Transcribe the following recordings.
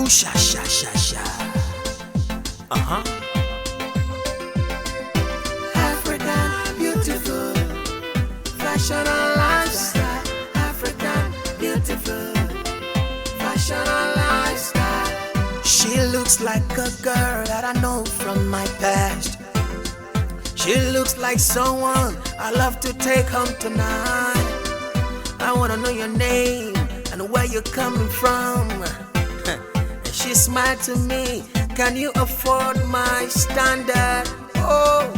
Ooh, sha, sha, sha, sha. African, beautiful, fashion and lifestyle. African, beautiful, fashion and lifestyle. She looks like a girl that I know from my past. She looks like someone I love to take home tonight. I wanna know your name and where you're coming from. And she smiled to me, can you afford my standard? Oh,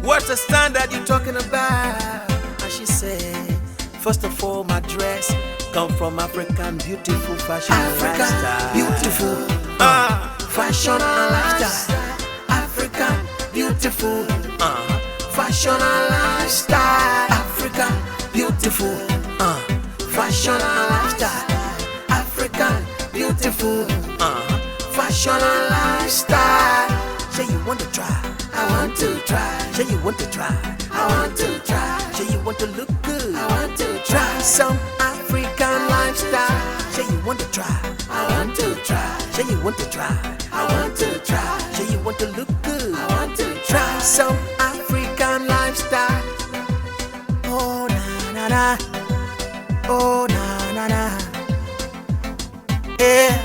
what's the standard you talking about? And she said, first of all, my dress come from African beautiful fashion and lifestyle. Beautiful, Fashion and lifestyle. African, beautiful, Fashion and lifestyle. African, beautiful, Fashion and lifestyle. African, beautiful, Fashion and lifestyle. Say you want to try. I want to try. Say you want to try. I want to try. Say you want to look good. I want to Try try. some African lifestyle. Say you want to try. I want to try. Say you want to try. I want to try. Say you want to look good. I want to Try try. some African lifestyle. Oh na na na. Oh na na na. Yeah,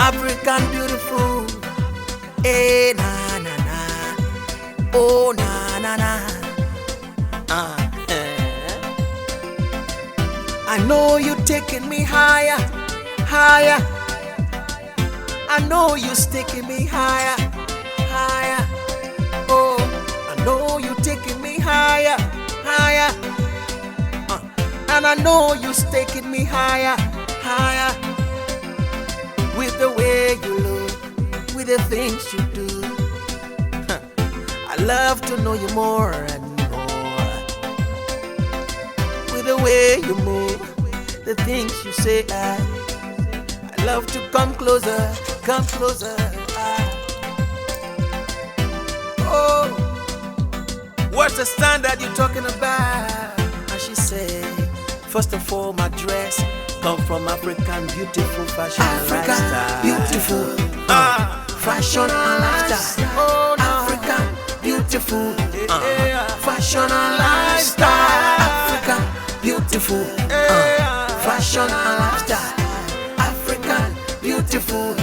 African beautiful. Eh na na na. Oh na na na. I know you're taking me higher, higher. I know you're taking me higher, higher. Oh, I know you're taking me higher, higher. And I know you're taking me higher, higher. With the way you look, with the things you do. I love to know you more and more. With the way you move, the things you say, I love to come closer, come closer. Oh, what's the standard you talking about? And she said, first of all, my dress come from African beautiful fashion and African, lifestyle. beautiful, Fashion and lifestyle. Oh, no. African, beautiful, Fashion and lifestyle. African, beautiful, Fashion and lifestyle. African, beautiful,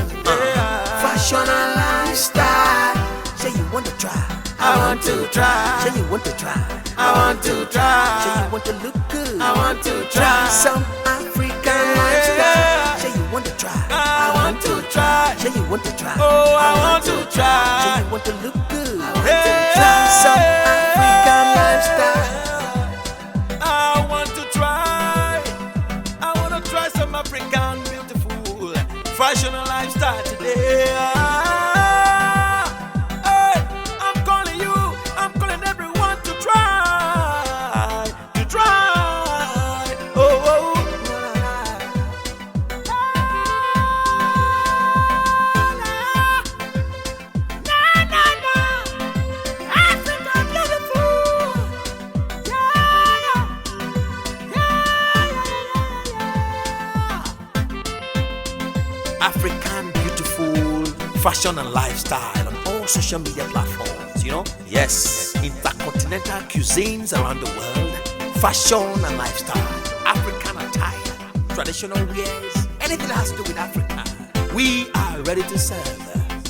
Fashion and lifestyle. Say you want to try. I want to try. Say you want to try. I want to Say try. you want to look good. I want to Try try. some African lifestyle. Say you want to try. I want to try. Say you want to try. Oh, I want to Say try. you want to look good. Hey. Try some African lifestyle. I want to try. I want to try some African beautiful fashion and lifestyle today. Hey, I'm calling you. I'm calling everyone to try. To try. Oh, oh. Na, na, na. Africa beautiful. Yeah, African beautiful fashion and lifestyle on all social media platforms, you know? Yes, intercontinental cuisines around the world, fashion and lifestyle, African attire, traditional wears, anything that has to do with Africa. We are ready to serve.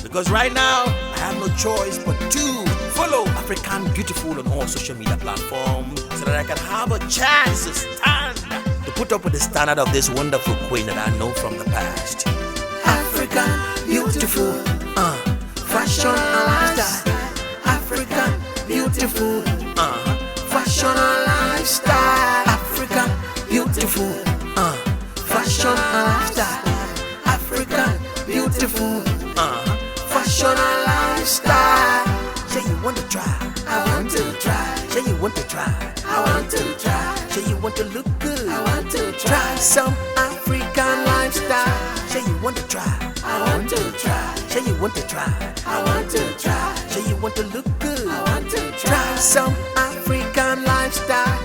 Because right now, I have no choice but to follow African beautiful on all social media platforms so that I can have a chance to stand to put up with the standard of this wonderful queen that I know from the past. African, beautiful, fashion and lifestyle. African, beautiful, fashion and lifestyle. African, beautiful, fashion and lifestyle. African, beautiful, fashion and lifestyle. Say you want to try. I want to try. Say you want to try. I want to try. Say you want to look good. I want to Try try. some African lifestyle. Say you want to try. I want to try. Say you want to try. I want to try. Say you want to look good. I want to Try try. some African lifestyle.